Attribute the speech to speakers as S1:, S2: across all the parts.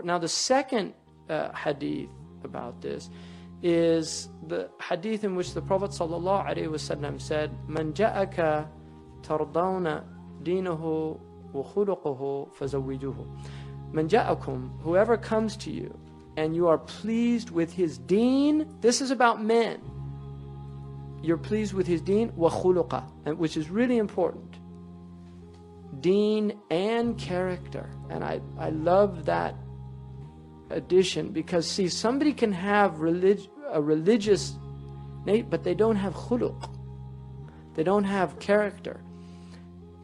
S1: Now the second hadith about this is the hadith in which the Prophet ﷺ said, "Man ja'aka tardawna dinahu wa khuluquhu fazawwijuhu." Man ja'akum, whoever comes to you and you are pleased with his deen, this is about men. You're pleased with his deen, wa khuluqa, which is really important. Deen and character. And I love that addition, because see, somebody can have a religious, but they don't have khuluq. They don't have character.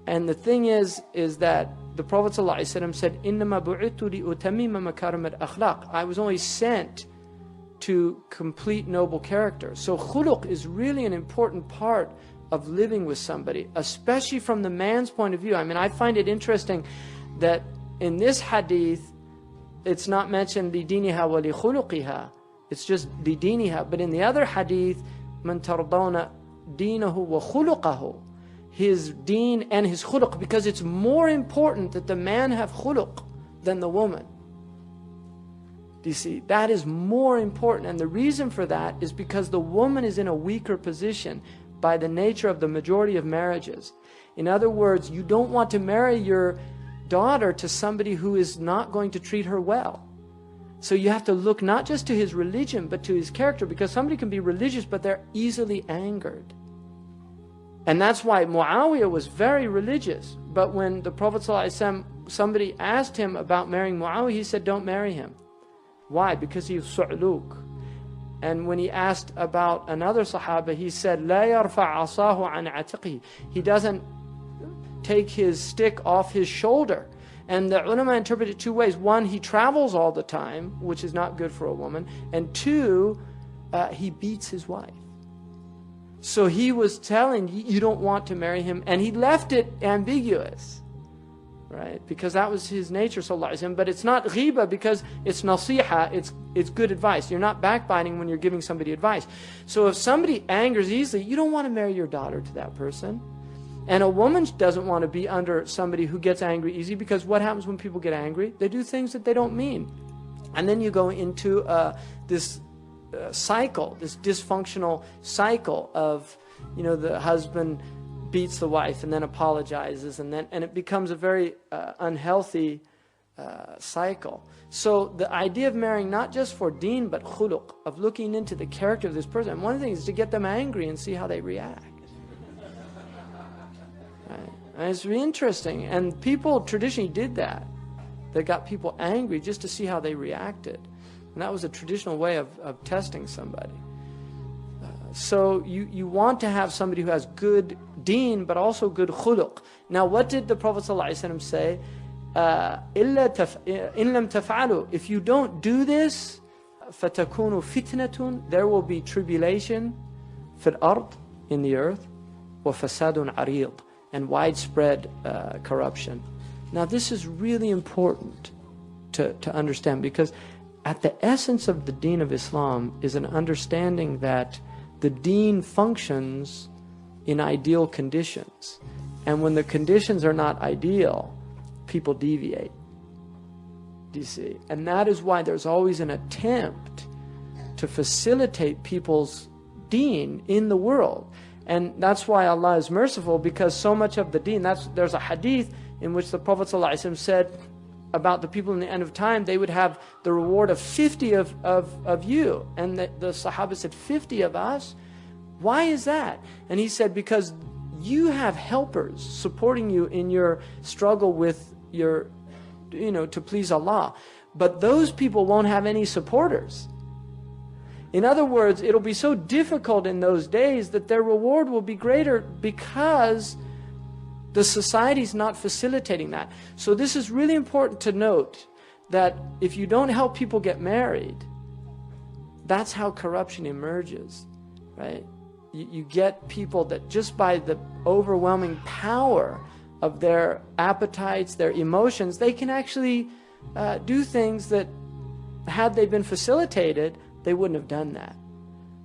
S1: And the thing is that the Prophet ﷺ said, "Innama bu'ithu li'utammima makarim al-akhlaq." I was only sent to complete noble character. So khuluq is really an important part of living with somebody, especially from the man's point of view. I mean, I find it interesting that in this hadith, it's not mentioned lidiniha wa li khuluqiha. It's just lidiniha. But in the other hadith, man tardawna dinahu wa khuluqahu, his deen and his khuluq, because it's more important that the man have khuluq than the woman. Do you see? That is more important. And the reason for that is because the woman is in a weaker position by the nature of the majority of marriages. In other words, you don't want to marry your daughter to somebody who is not going to treat her well. So you have to look not just to his religion, but to his character, because somebody can be religious, but they're easily angered. And that's why Muawiyah was very religious. But when the Prophet ﷺ, somebody asked him about marrying Muawiyah, he said, don't marry him. Why? Because he was su'luk. And when he asked about another Sahaba, he said, لا يرفع عصاه عن عاتقه. He doesn't take his stick off his shoulder. And the ulama interpret it two ways. One, he travels all the time, which is not good for a woman. And two, he beats his wife. So he was telling you don't want to marry him, and he left it ambiguous, right? Because that was his nature, sallallahu alaihi wasallam. But it's not ghiba, because it's nasiha, it's good advice. You're not backbiting when you're giving somebody advice. So if somebody angers easily, you don't want to marry your daughter to that person. And a woman doesn't want to be under somebody who gets angry easy, because what happens when people get angry? They do things that they don't mean. And then you go into this cycle, this dysfunctional cycle of, the husband beats the wife and then apologizes, and it becomes a very unhealthy cycle. So the idea of marrying, not just for deen but khuluq, of looking into the character of this person. And one of the things is to get them angry and see how they react. Right? And it's really interesting. And people traditionally did that. They got people angry just to see how they reacted. And that was a traditional way of testing somebody. So you want to have somebody who has good deen, but also good khuluq. Now, what did the Prophet ﷺ say? إِن لَمْ تَفْعَلُوا. If you don't do this, فَتَكُونُ فِتْنَةٌ. There will be tribulation فِي الْأَرْضِ, in the earth, وَفَسَادٌ عَرِيضٌ, and widespread corruption. Now, this is really important to understand, because at the essence of the deen of Islam is an understanding that the deen functions in ideal conditions. And when the conditions are not ideal, people deviate. Do you see? And that is why there's always an attempt to facilitate people's deen in the world. And that's why Allah is merciful, because so much of the deen, there's a hadith in which the Prophet ﷺ said about the people in the end of time, they would have the reward of 50 of you. And the Sahaba said, 50 of us? Why is that? And he said, because you have helpers supporting you in your struggle with your, to please Allah. But those people won't have any supporters. In other words, it'll be so difficult in those days that their reward will be greater, because the society is not facilitating that. So this is really important to note, that if you don't help people get married, that's how corruption emerges, right? You get people that just by the overwhelming power of their appetites, their emotions, they can actually do things that, had they been facilitated, they wouldn't have done that.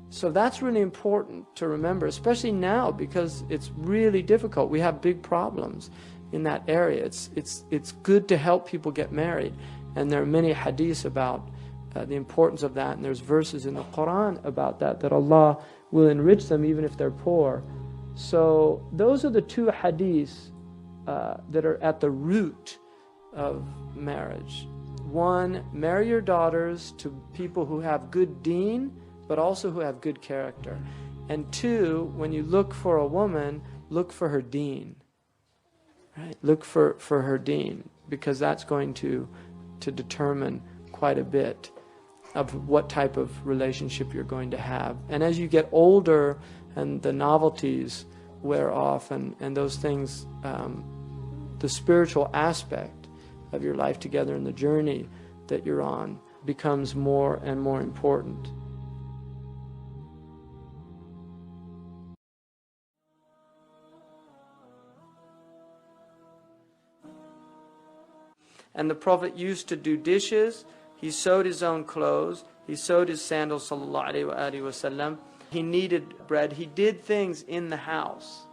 S1: So that's really important to remember, especially now, because it's really difficult. We have big problems in that area. It's good to help people get married. And there are many hadiths about the importance of that, and there's verses in the Quran about that Allah will enrich them even if they're poor. So those are the two hadiths that are at the root of marriage. One, marry your daughters to people who have good deen, but also who have good character. And two, when you look for a woman, look for her deen. Right? Look for her deen, because that's going to determine quite a bit of what type of relationship you're going to have. And as you get older and the novelties wear off and those things, the spiritual aspect of your life together and the journey that you're on becomes more and more important. And the Prophet used to do dishes. He sewed his own clothes. He sewed his sandals, sallallahu alaihi wasallam. He kneaded bread. He did things in the house.